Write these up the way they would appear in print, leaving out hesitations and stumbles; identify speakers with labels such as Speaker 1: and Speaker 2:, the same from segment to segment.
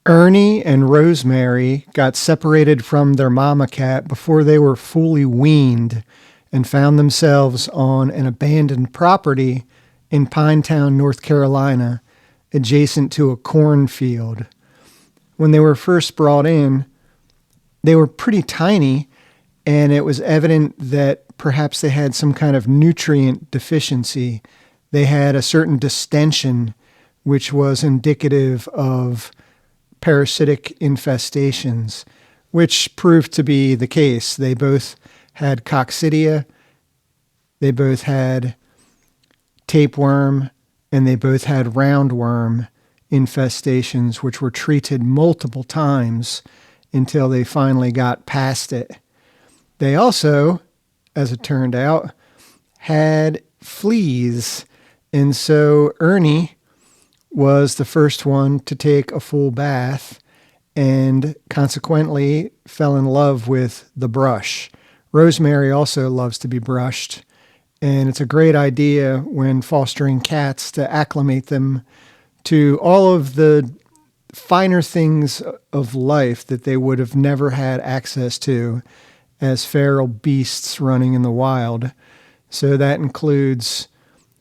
Speaker 1: Ernie and Rosemary got separated from their Mamacat before they were fully weaned and found themselves on an abandoned property in Pinetown, North Carolina, adjacent to a cornfield. When they were first brought in, they were pretty tiny, and it was evident that perhaps they had some kind of nutrient deficiency. They had a certain distension, which was indicative of parasitic infestations, which proved to be the case. They both had coccidia, they both had tapeworm, and they both had roundworm infestations, which were treated multiple times until they finally got past it. They also, as it turned out, had fleas, and so Ernie was the first one to take a full bath and consequently fell in love with the brush. Rosemary also loves to be brushed, and it's a great idea when fostering cats to acclimate them to all of the finer things of life that they would have never had access to as feral beasts running in the wild. So that includes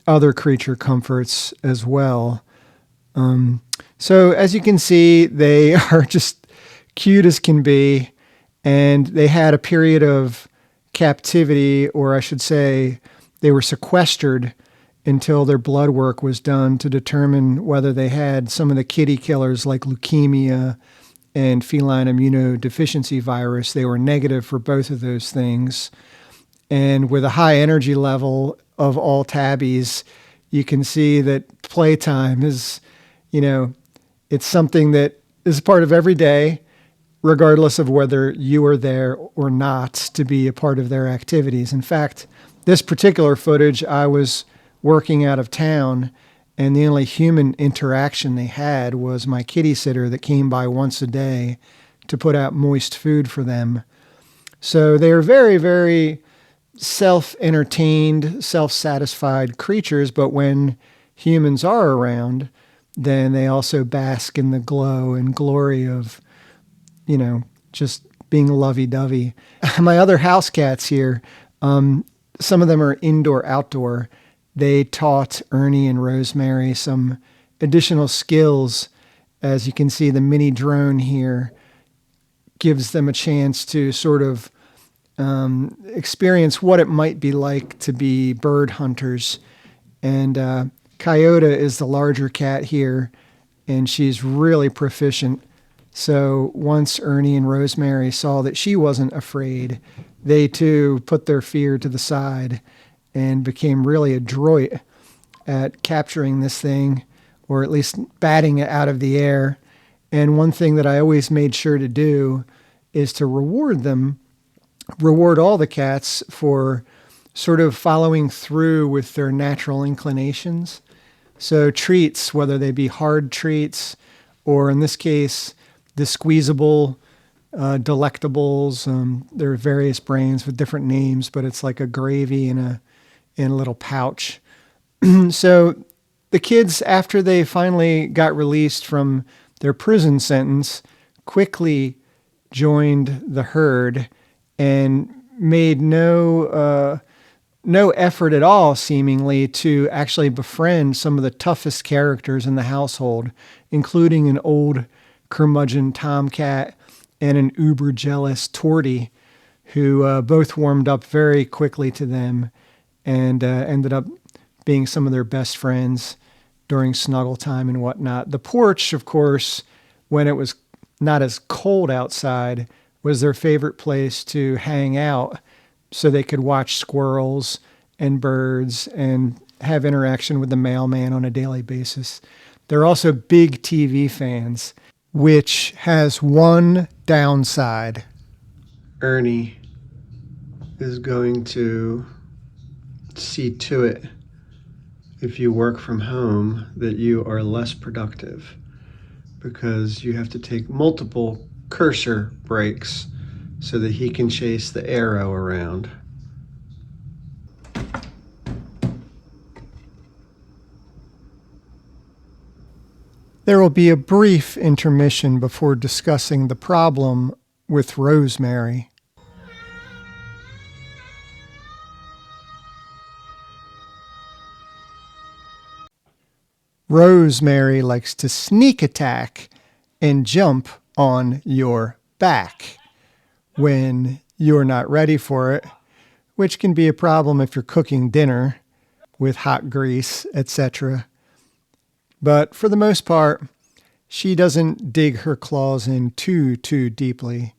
Speaker 1: other creature comforts as well. So as you can see, they are just cute as can be, and they had a period of captivity, or I should say they were sequestered until their blood work was done to determine whether they had some of the kitty killers like leukemia and feline immunodeficiency virus. They were negative for both of those things. And with a high energy level of all tabbies, you can see that playtime is, it's something that is part of every day, regardless of whether you are there or not to be a part of their activities. In fact, this particular footage, I was working out of town, and the only human interaction they had was my kitty sitter that came by once a day to put out moist food for them. So they are very, very self-entertained, self-satisfied creatures, but when humans are around, then they also bask in the glow and glory of, just being lovey-dovey. My other house cats here, some of them are indoor-outdoor. They taught Ernie and Rosemary some additional skills. As you can see, the mini drone here gives them a chance to sort of experience what it might be like to be bird hunters. And Coyote is the larger cat here, and she's really proficient. So once Ernie and Rosemary saw that she wasn't afraid, they too put their fear to the side and became really adroit at capturing this thing, or at least batting it out of the air. And one thing that I always made sure to do is to reward all the cats for sort of following through with their natural inclinations. So treats, whether they be hard treats, or in this case, the squeezable delectables. There are various brands with different names, but it's like a gravy in a little pouch. So the kids, after they finally got released from their prison sentence, quickly joined the herd and made no effort at all, seemingly, to actually befriend some of the toughest characters in the household, including an old curmudgeon tomcat and an uber-jealous tortie, who both warmed up very quickly to them and ended up being some of their best friends during snuggle time and whatnot. The porch, of course, when it was not as cold outside, was their favorite place to hang out so they could watch squirrels and birds and have interaction with the mailman on a daily basis. They're also big TV fans, which has one downside. Ernie is going to see to it, if you work from home, that you are less productive, because you have to take multiple cursor breaks so that he can chase the arrow around. There will be a brief intermission before discussing the problem with Rosemary. Rosemary likes to sneak attack and jump on your back when you're not ready for it, which can be a problem if you're cooking dinner with hot grease, etc. But for the most part, she doesn't dig her claws in too deeply,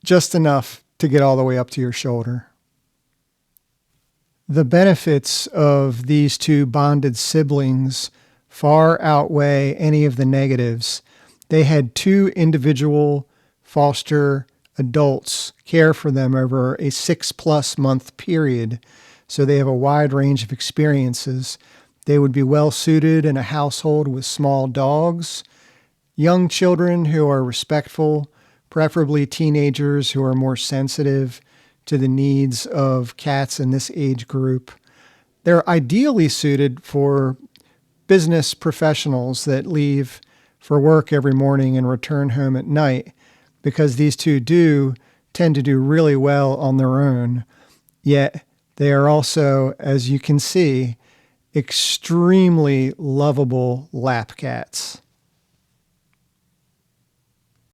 Speaker 1: just enough to get all the way up to your shoulder. The benefits of these two bonded siblings far outweigh any of the negatives. They had two individual foster adults care for them over a 6+ month period, so they have a wide range of experiences. They would be well suited in a household with small dogs, young children who are respectful, preferably teenagers who are more sensitive to the needs of cats in this age group. They're ideally suited for business professionals that leave for work every morning and return home at night, because these two do tend to do really well on their own. Yet they are also, as you can see, extremely lovable lap cats.